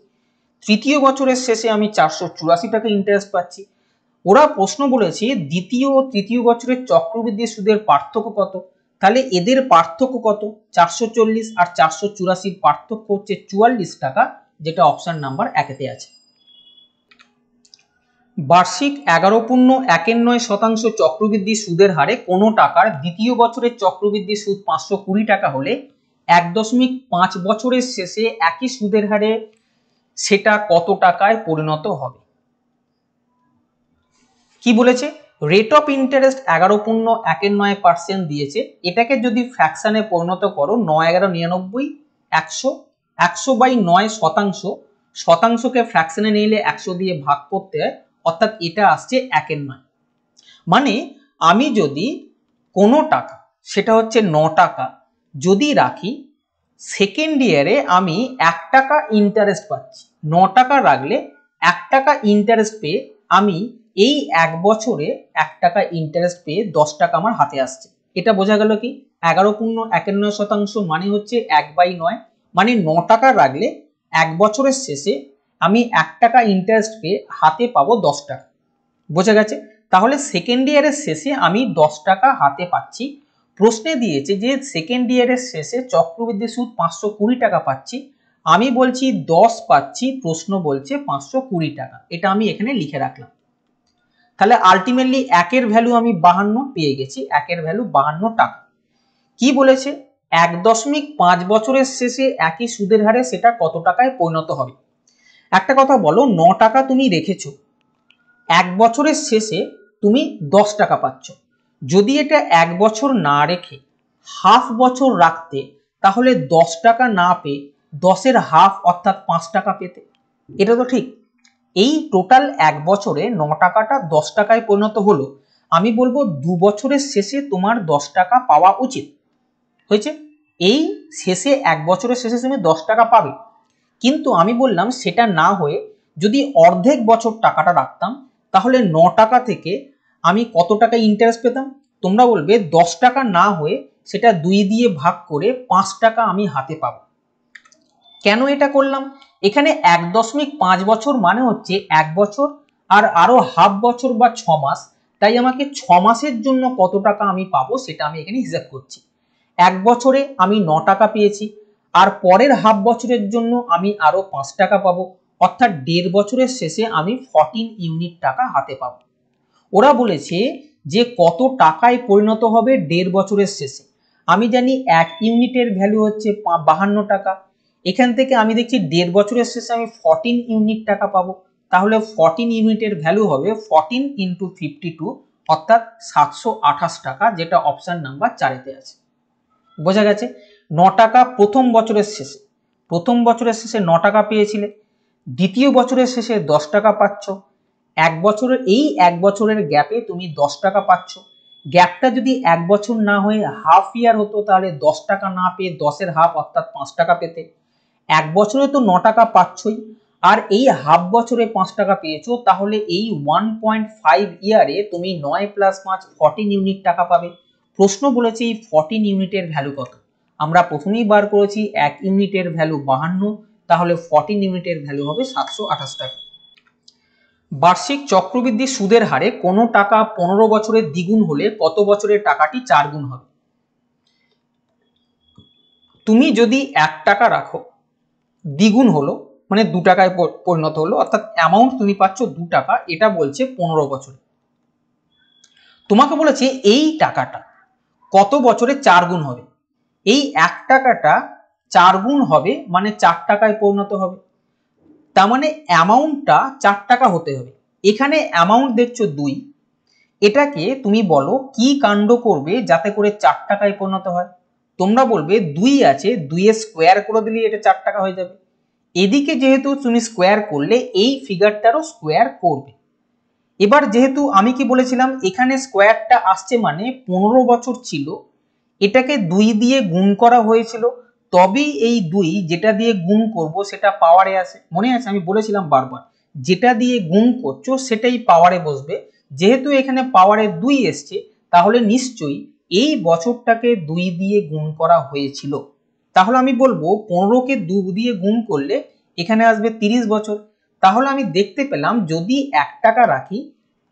তৃতীয় বছরের শেষে আমি 484 টাকা ইন্টারেস্ট পাচ্ছি। ওরা প্রশ্ন বলেছে দ্বিতীয় ও তৃতীয় বছরের চক্রবৃদ্ধি সুদের পার্থক্য কত, তাহলে এদের পার্থক্য কত? 440 আর 484 পার্থক্য হচ্ছে 44 টাকা, যেটা অপশন নাম্বার 1 এতে আছে। বার্ষিক 11.19% চক্রবৃদ্ধি সুদের হারে কোনো টাকার দ্বিতীয় বছরের চক্রবৃদ্ধি সুদ 520 টাকা হলে 1.5 বছরের শেষে একই সুদের হারে সেটা কত টাকায় পরিণত হবে? কি বলেছে? রেট অফ ইন্টারেস্ট 11.19% দিয়েছে, এটাকে যদি ফ্র্যাকশনে পরিণত করো 9 11 99 100, 100/9 শতাংশ, শতাংশকে ফ্র্যাকশনে নিলে 100 দিয়ে ভাগ করতে হয়, অর্থাৎ এটা আসছে 1/9। মানে আমি যদি কোনো টাকা, সেটা হচ্ছে 9 টাকা যদি রাখি, সেকেন্ড ইয়ারে আমি 1 টাকা ইন্টারেস্ট পাচ্ছি, 9 টাকা রাখলে 1 টাকা ইন্টারেস্ট পেয়ে আমি এই 1 বছরে 1 টাকা ইন্টারেস্ট পেয়ে 10 টাকা আমার হাতে আসছে। এটা বোঝা গেল কি 11.91% মানে হচ্ছে 1/9, মানে 9 টাকা রাখলে 1 বছরের শেষে আমি 1 টাকা ইন্টারেস্ট পেয়ে হাতে পাবো 10 টাকা। বোঝা গেছে? তাহলে সেকেন্ড ইয়ারের শেষে আমি 10 টাকা হাতে পাচ্ছি। প্রশ্নে দিয়েছে যে সেকেন্ড ইয়ারের শেষে চক্রবৃদ্ধি সুদ 520 টাকা পাচ্ছি, আমি বলছি 10 পাচ্ছি, প্রশ্ন বলছে 520 টাকা। এটা আমি এখানে লিখে রাখলাম। তাহলে আলটিমেটলি একের ভ্যালু আমি 52 পেয়ে গেছি, একের ভ্যালু 52 টাকা। কি বলেছে? 1.5 বছরের শেষে একই সুদের হারে সেটা কত টাকায় পরিণত হবে। একটা কথা বলো, 9 টাকা তুমি রেখেছো, 1 বছরের শেষে তুমি 10 টাকা পাচ্ছ। যদি এটা 1 বছর না রেখে হাফ বছর রাখতে, তাহলে 10 টাকা না পেয়ে 10-এর হাফ অর্থাৎ 5 টাকা পেতে। এটা তো ঠিক। এই টোটাল 1 বছরে 9 টাকাটা 10 টাকায় পরিণত হলো। আমি বলবো 2 বছরের শেষে তোমার 10 টাকা পাওয়া উচিত হয়েছে। এই শেষে 1 বছরের শেষে তুমি 10 টাকা পাবে, কিন্তু আমি বললাম সেটা না হয়ে যদি অর্ধেক বছর টাকাটা রাখতাম, তাহলে 9 টাকা থেকে আমি কত টাকা ইন্টারেস্ট পেতাম? তোমরা বলবে 10 টাকা না হয়ে সেটা 2 দিয়ে ভাগ করে 5 টাকা আমি হাতে পাবো। কেন এটা করলাম? এখানে 1.5 বছর মানে হচ্ছে 1 বছর আর আরো হাফ বছর বা 6 মাস, তাই আমাকে 6 মাসের জন্য কত টাকা আমি পাবো সেটা আমি এখানে হিসাব করছি। 1 বছরে আমি 9 টাকা পেয়েছি, আর পরের হাফ বছরের জন্য আমি আরো 5 টাকা পাবো, অর্থাৎ 1.5 বছরের শেষে আমি 14 ইউনিট টাকা হাতে পাবো। ওরা বলেছে যে কত টাকায় পরিণত হবে 1.5 বছরের শেষে। আমি জানি 1 ইউনিটের ভ্যালু হচ্ছে 52 টাকা। এখান থেকে আমি দেখছি 1.5 বছরের শেষে আমি 14 ইউনিট টাকা পাবো। তাহলে 14 ইউনিটের ভ্যালু হবে 14 × 52 অর্থাৎ 728 টাকা, যেটা অপশন নাম্বার 4-এতে আছে। বোঝা গেছে? 9 টাকা প্রথম বছরের শেষে, 9 টাকা পেয়েছিলে, দ্বিতীয় বছরের শেষে 10 টাকা পাচ্ছ, 1 বছরের এই 1 বছরের গ্যাপে তুমি 10 টাকা পাচ্ছ। গ্যাপটা যদি 1 বছর না হয়ে হাফ ইয়ার হতো, তাহলে 10 টাকা না পেয়ে 10-এর হাফ অর্থাৎ 5 টাকা পেতে। 1 বছরে তো 9 টাকা পাচ্ছই, আর এই হাফ বছরে 5 টাকা পেয়েছো, তাহলে এই 1.5 ইয়ারে তুমি 9 + 5 14 ইউনিট টাকা পাবে। প্রশ্ন বলেছে এই 14 ইউনিটের ভ্যালু কত। আমরা প্রথমেই বার করেছি 1 ইউনিটের ভ্যালু 52, তাহলে 14 ইউনিটের ভ্যালু হবে 728 টাকা। বার্ষিক চক্রবৃদ্ধি সুদের হারে কোনো টাকা 15 বছরের দ্বিগুণ হলে কত বছরে টাকাটি 4 গুণ হবে? তুমি যদি 1 টাকা রাখো, দ্বিগুণ হলো মানে 2 টাকায় পরিণত হলো, অর্থাৎ অ্যামাউন্ট তুমি পাচ্ছ 2 টাকা, এটা বলছে 15 বছরে। তোমাকে বলেছে এই টাকাটা কত বছরে 4 গুণ হবে। এই 1 টাকাটা 4 গুণ হবে মানে 4 টাকায় পরিণত হবে, তার মানে অ্যামাউন্টটা 4 টাকা হতে হবে। এখানে অ্যামাউন্ট দেখছো 2, এটাকে তুমি বলো কি কাণ্ড করবে যাতে করে 4 টাকায় পরিণত হয়। তোমরা বলবে 2 আছে, 2 এর স্কোয়ার করে দিলে এটা 4 টাকা হয়ে যাবে। এদিকে যেহেতু তুমি স্কোয়ার করলে, এই ফিগারটারও স্কোয়ার করবে। এবার যেহেতু আমি কি বলেছিলাম, এখানে স্কোয়ারটা আসছে মানে 15 বছর ছিল, এটাকে 2 দিয়ে গুণ করা হয়েছিল, তবেই এই 2 যেটা দিয়ে গুণ করব সেটা পাওয়ারে আসে। মনে আছে আমি বলেছিলাম বারবার, যেটা দিয়ে গুণ করছো সেটাই পাওয়ারে বসবে। যেহেতু এখানে পাওয়ারে 2 এসছে, তাহলে নিশ্চয়ই এই বছরটাকে 2 দিয়ে গুণ করা হয়েছিল। তাহলে আমি বলবো 15কে 2 দিয়ে গুণ করলে এখানে আসবে 30 বছর। তাহলে আমি দেখতে পেলাম যদি 1 টাকা রাখি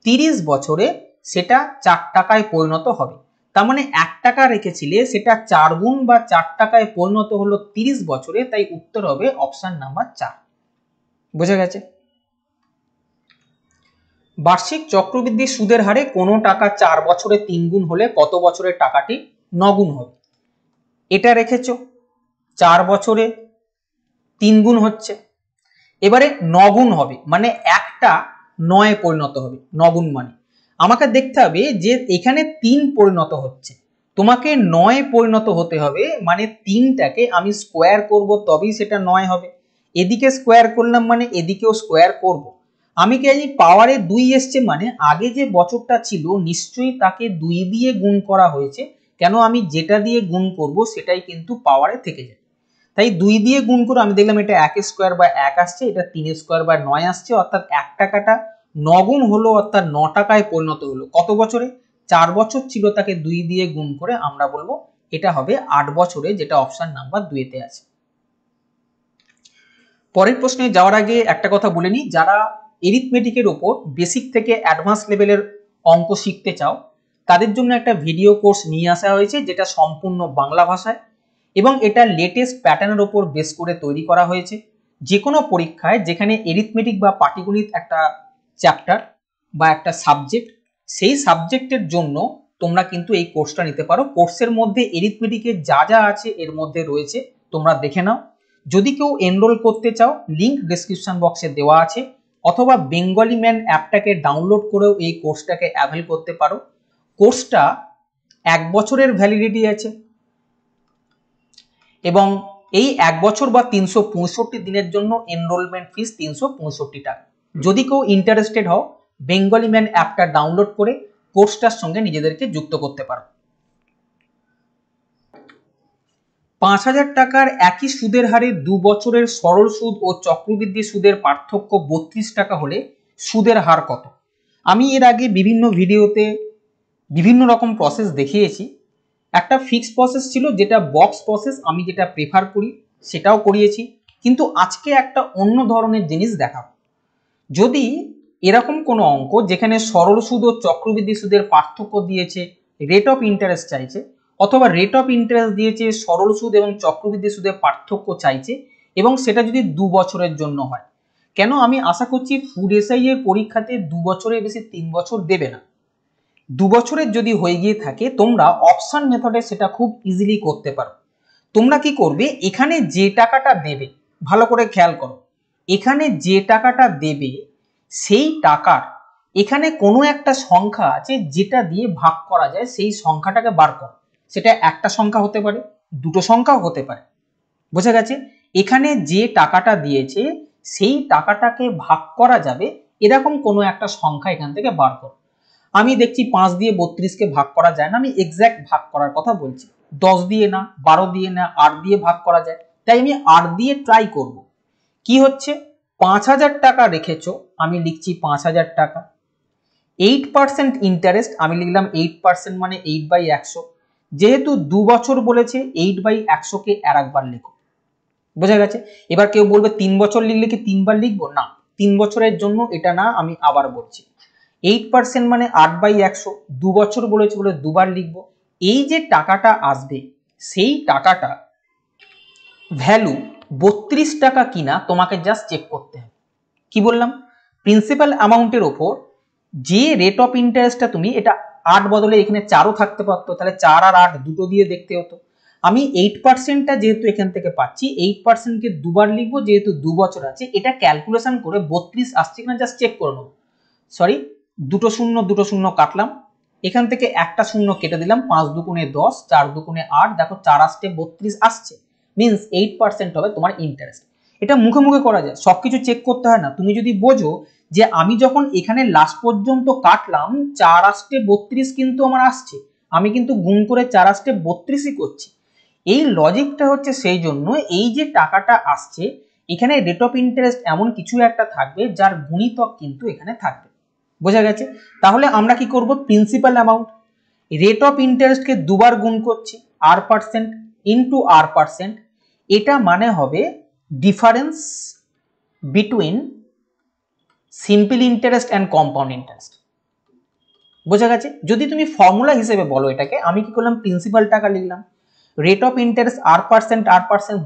30 বছরে সেটা 4 টাকায় পরিণত হবে। তার মানে 1 টাকা রেখেছিলে, সেটা 4 গুণ বা 4 টাকায় পরিণত হলো 30 বছরে, তাই উত্তর হবে অপশন নাম্বার 4। বোঝা গেছে? বার্ষিক চক্রবৃদ্ধি সুদের হারে কোনো টাকা 4 বছরে 3 গুণ হলে কত বছরের টাকাটি 9 গুণ হবে? এটা রেখেছো 4 বছরে 3 গুণ হচ্ছে, এবারে 9 গুণ হবে মানে একটা 9 পরিণত হবে। 9 গুণ মানে আমাকে দেখতে হবে যে এখানে 3 পরিণত হচ্ছে, তোমাকে 9 পরিণত হতে হবে, মানে 3টাকে আমি স্কোয়ার করব তবেই সেটা 9 হবে। এদিকে স্কোয়ার করলাম মানে এদিকেও স্কোয়ার করব। আমি কি জানি পাওয়ারে 2 এসছে মানে আগে যে বছরটা ছিল নিশ্চয়ই তাকে 2 দিয়ে গুণ করা হয়েছে, কেন আমি যেটা দিয়ে গুণ করব সেটাই কিন্তু পাওয়ারে থেকে যায়। তাই 2 দিয়ে গুণ করে আমি দেখলাম এটা 1 স্কোয়ার বা 1 আসছে, এটা 3 স্কোয়ার বা 9 আসছে, অর্থাৎ 1 টাকাটা 9 গুণ হলো, অর্থাৎ 9 টাকায় পরিণত হলো। কত বছরে? 4 বছর ছিল, তাকে 2 দিয়ে গুণ করে আমরা বলবো এটা হবে 8 বছরে, যেটা অপশন নাম্বার 2 তে আছে। পরের প্রশ্নে যাওয়ার আগে একটা কথা বলে নিই, যারা এরিথমেটিকের ওপর বেসিক থেকে অ্যাডভান্স লেভেলের অঙ্ক শিখতে চাও তাদের জন্য একটা ভিডিও কোর্স নিয়ে আসা হয়েছে, যেটা সম্পূর্ণ বাংলা ভাষায় এবং এটা লেটেস্ট প্যাটার্নের ওপর বেস করে তৈরি করা হয়েছে। যে কোনো পরীক্ষায় যেখানে এরিথমেটিক বা পাটিগণিত একটা চ্যাপ্টার বা একটা সাবজেক্ট, সেই সাবজেক্টের জন্য তোমরা কিন্তু এই কোর্সটা নিতে পারো। কোর্সের মধ্যে এরিথমেটিকের যা যা আছে এর মধ্যে রয়েছে, তোমরা দেখে নাও। যদি কেউ এনরোল করতে চাও, লিংক ডেসক্রিপশন বক্সে দেওয়া আছে, অথবা বেঙ্গলি ম্যান অ্যাপটাকে ডাউনলোড করেও এই কোর্সটাকে অ্যাভেল করতে পারো। কোর্সটা 1 বছরের ভ্যালিডিটি আছে এবং এই 1 বছর বা 365 দিনের জন্য এনরোলমেন্ট ফিস 365 টাকা। যদি কেউ ইন্টারেস্টেড হও, বেঙ্গলি ম্যান অ্যাপটা ডাউনলোড করে কোর্সটার সঙ্গে নিজেদেরকে যুক্ত করতে পারো। 5000 টাকার একই সুদের হারে 2 বছরের সরল সুদ ও চক্রবৃদ্ধি সুদের পার্থক্য 32 টাকা হলে সুদের হার কত? আমি এর আগে বিভিন্ন ভিডিওতে বিভিন্ন রকম প্রসেস দেখিয়েছি। একটা ফিক্সড প্রসেস ছিল, যেটা বক্স প্রসেস, আমি যেটা প্রেফার করি সেটাও করিয়েছি, কিন্তু আজকে একটা অন্য ধরনের জিনিস দেখাবো। যদি এরকম কোনো অঙ্ক যেখানে সরল সুদ ও চক্রবৃদ্ধি সুদের পার্থক্য দিয়েছে, রেট অফ ইন্টারেস্ট চাইছে, অথবা রেট অফ ইন্টারেস্ট দিয়েছে, সরল সুদ এবং চক্রবৃদ্ধি সুদের পার্থক্য চাইছে, এবং সেটা যদি 2 বছরের জন্য হয়, কেন আমি আশা করছি ফুড এসআই এর পরীক্ষাতে 2 বছরের বেশি 3 বছর দেবে না। 2 বছরের যদি হয়ে গিয়ে থাকে, তোমরা অপশন মেথডে সেটা খুব ইজিলি করতে পারো। তোমরা কি করবে, এখানে যে টাকাটা দেবে, ভালো করে খেয়াল করো, এখানে যে টাকাটা দেবে সেই টাকার এখানে কোনো একটা সংখ্যা আছে যেটা দিয়ে ভাগ করা যায়, সেই সংখ্যাটাকে বার করো। সেটা একটা সংখ্যা হতে পারে, দুটো সংখ্যাও হতে পারে। বোঝা গেছে? এখানে যে টাকাটা দিয়েছে সেই টাকাটাকে ভাগ করা যাবে এরকম কোনো একটা সংখ্যা এখান থেকে বার করো। আমি দেখছি 5 দিয়ে 32কে ভাগ করা যায় না, আমি এক্সাক্ট ভাগ করার কথা বলছি। 10 দিয়ে না, 12 দিয়ে না, 8 দিয়ে ভাগ করা যায়, তাই আমি 8 দিয়ে ট্রাই করব। কি হচ্ছে, 5000 টাকা রেখেছো, আমি লিখছি 5000 টাকা। 8% ইন্টারেস্ট, আমি লিখলাম 8% মানে 8/100। যেহেতু 2 বছর বলেছে, 8/100 কে আর একবার লিখো। বোঝা গেছে? এবার কেউ বলবে 3 বছর লিখলে কি 3 বার লিখবো? না, 3 বছরের জন্য এটা না, আমি আবার বলছি 8% মানে 8/100, 2 বছর বলেছে বলে 2 বার লিখবো। এই যে টাকাটা আসবে সেই টাকাটা ভ্যালু 32 টাকা কিনা তোমাকে জাস্ট চেক করতে হবে। কি বললাম, প্রিন্সিপাল অ্যামাউন্টের ওপর যে রেট অফ ইন্টারেস্টটা, তুমি এটা 8 বদলে এখানে 4ও থাকতে পারতো, তাহলে 4 আর 8 দুটো দিয়ে দেখতে হতো। আমি 8%টা যেহেতু এখান থেকে পাচ্ছি, 8%কে দুবার লিখবো, যেহেতু 2 বছর আছে, এটা ক্যালকুলেশন করে 32 আসছে কিনা জাস্ট চেক করে নেবো। সরি, দুটো শূন্য কাটলাম, এখান থেকে একটা শূন্য কেটে দিলাম, 5 দুগুণে 10, 4 দুগুণে 8, দেখো 4 আসছে, 32 আসছে, মিনস 8% হবে তোমার ইন্টারেস্ট। এটা মুখে মুখে করা যায়, সবকিছু চেক করতে হয় না। তুমি যদি বোঝো যে আমি যখন এখানে লাস্ট পর্যন্ত কাটলাম 4 আসছে 32 কিন্তু আমার আসছে, আমি কিন্তু গুণ করে 4 আসছে 32ই করছি। এই লজিকটা হচ্ছে সেই জন্য, এই যে টাকাটা আসছে এখানে রেট অফ ইন্টারেস্ট এমন কিছু একটা থাকবে যার গুণিতক কিন্তু এখানে থাকবে। বোঝা গেছে? তাহলে আমরা কি করব, প্রিন্সিপাল অ্যামাউন্ট রেট অফ ইন্টারেস্টকে দুবার গুণ করছি, r% ইন্টু r%, এটা মানে হবে difference between simple interest and compound interest. বোঝা গেছে? যদি তুমি ফর্মুলা হিসেবে বলো এটাকে, আমি কি করলাম, প্রিন্সিপাল টাকা লিখলাম, রেট অফ ইন্টারেস্ট r%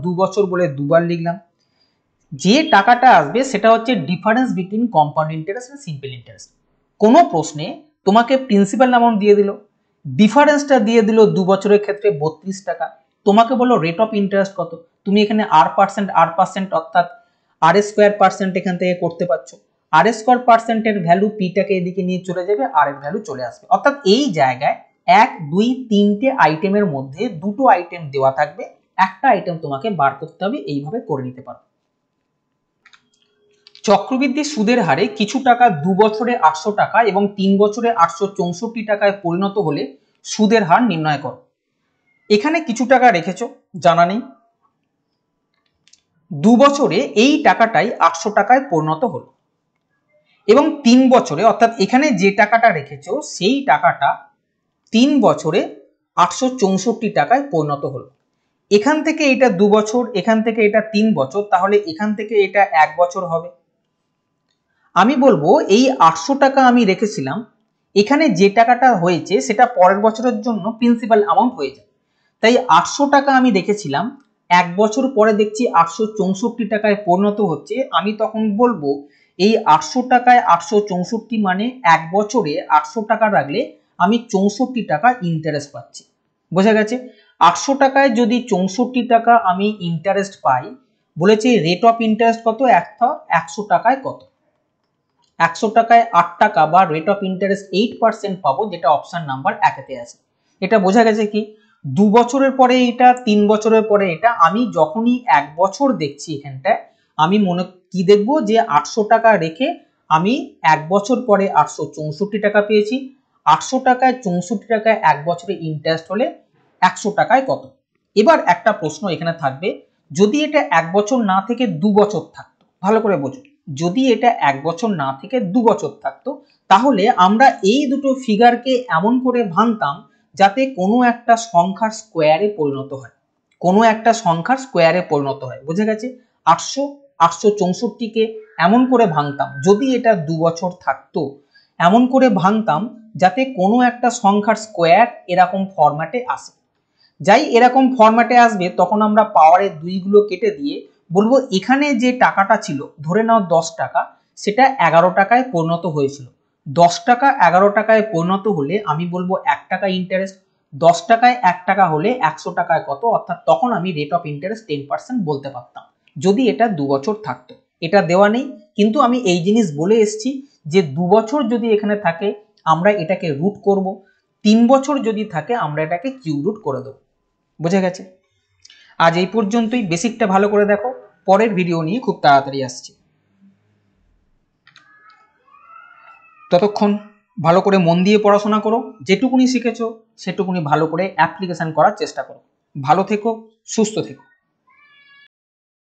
2 বছর বলে দুবার লিখলাম, যে টাকাটা আসবে সেটা হচ্ছে difference between compound interest and simple interest. কোনো প্রশ্নে তোমাকে প্রিন্সিপাল অ্যামাউন্ট দিয়ে দিল, ডিফারেন্সটা দিয়ে দিল 2 বছরের ক্ষেত্রে 32 টাকা, তোমাকে বলো রেট অফ ইন্টারেস্ট কত, তুমি এখানে r% অর্থাৎ r² এখান থেকে করতে পারছো, r² এর ভ্যালু পিটাকে এদিকে নিয়ে চলে যাবে, আর এর ভ্যালু চলে আসবে। অর্থাৎ এই জায়গায় 1 2 3টে আইটেমের মধ্যে দুটো আইটেম দেওয়া থাকবে, একটা আইটেম তোমাকে বার করতে হবে, এইভাবে করে নিতে পারো। চক্রবৃদ্ধি সুদের হারে কিছু টাকা 2 বছরে 800 টাকা এবং 3 বছরে 864 টাকায় পরিণত হলে সুদের হার নির্ণয় করো। এখানে কিছু টাকা রেখেছো, জানা নেই, 2 বছরে এই টাকাটাই 800 টাকায় পরিণত হলো এবং 3 বছরে অর্থাৎ এখানে যে টাকাটা রেখেছো সেই টাকাটা 3 বছরে 864 টাকায় পরিণত হলো। এখান থেকে এটা 2 বছর, এখান থেকে এটা 3 বছর, তাহলে এখান থেকে এটা 1 বছর হবে। আমি বলবো এই 800 টাকা আমি রেখেছিলাম, এখানে যে টাকাটা হয়েছে সেটা পরের বছরের জন্য প্রিন্সিপাল অ্যামাউন্ট হয়ে যায়। তাই 800 টাকা আমি রেখেছিলাম, 1 বছর পরে দেখছি 864 টাকায় পরিণত হচ্ছে, আমি তখন বলবো এই 800 টাকায় 864 মানে 1 বছরে 800 টাকা রাখলে আমি 64 টাকা ইন্টারেস্ট পাচ্ছি। বোঝা গেছে? 800 টাকায় যদি 64 টাকা আমি ইন্টারেস্ট পাই, বলেছে রেট অফ ইন্টারেস্ট কত, 100 টাকায় কত, 100 টাকায় 8 টাকা বা রেট অফ ইন্টারেস্ট 8% পাবো, যেটা অপশন নাম্বার 1-তে আছে। এটা বোঝা গেছে কি? 2 বছরের পরে এটা, 3 বছরের পরে এটা, আমি যখনই 1 বছর দেখছি এখানটায়, আমি মনে কি দেখবো যে 800 টাকা রেখে আমি 1 বছর পরে 864 টাকা পেয়েছি। 800 টাকায় 64 টাকায় 1 বছরে ইন্টারেস্ট হলে 100 টাকায় কত। এবার একটা প্রশ্ন এখানে থাকবে, যদি এটা 1 বছর না থেকে 2 বছর থাকতো, ভালো করে বোঝো, যদি এটা 1 বছর না থেকে 2 বছর থাকতো, তাহলে আমরা এই দুটো ফিগারকে এমন করে ভাঙতাম যাতে কোনো একটা সংখ্যার স্কোয়ারে পরিণত হয়, কোনো একটা সংখ্যার স্কোয়ারে পরিণত হয়। বুঝে গেছে? 800 864কে এমন করে ভাঙতাম, যদি এটা 2 বছর থাকতো এমন করে ভাঙতাম যাতে কোনো একটা সংখ্যার স্কোয়ার এরকম ফরম্যাটে আসে। যাই এরকম ফরম্যাটে আসবে তখন আমরা পাওয়ারের 2 গুলো কেটে দিয়ে বলবো এখানে যে টাকাটা ছিল, ধরে নাও 10 টাকা, সেটা 11 টাকায় পরিণত হয়েছিল। 10 টাকা 11 টাকায় পরিণত হলে আমি বলবো 1 টাকা ইন্টারেস্ট। 10 টাকায় 1 টাকা হলে 100 টাকায় কত, অর্থাৎ তখন আমি রেট অফ ইন্টারেস্ট 10% বলতে পারতাম, যদি এটা 2 বছর থাকতো। এটা দেওয়া নেই, কিন্তু আমি এই জিনিস বলে এসেছি যে 2 বছর যদি এখানে থাকে আমরা এটাকে রুট করব, 3 বছর যদি থাকে আমরা এটাকে কিউব রুট করে দেবো। বুঝে গেছে? আজ এই পর্যন্তই। বেসিকটা ভালো করে দেখো, পরের ভিডিও নিয়ে খুব তাড়াতাড়ি আসছে। ততক্ষণ ভালো করে মন দিয়ে পড়াশোনা করো, যেটুকুনি শিখেছো সেটুকুনি ভালো করে অ্যাপ্লিকেশন করার চেষ্টা করো। ভালো থেকো, সুস্থ থেকো।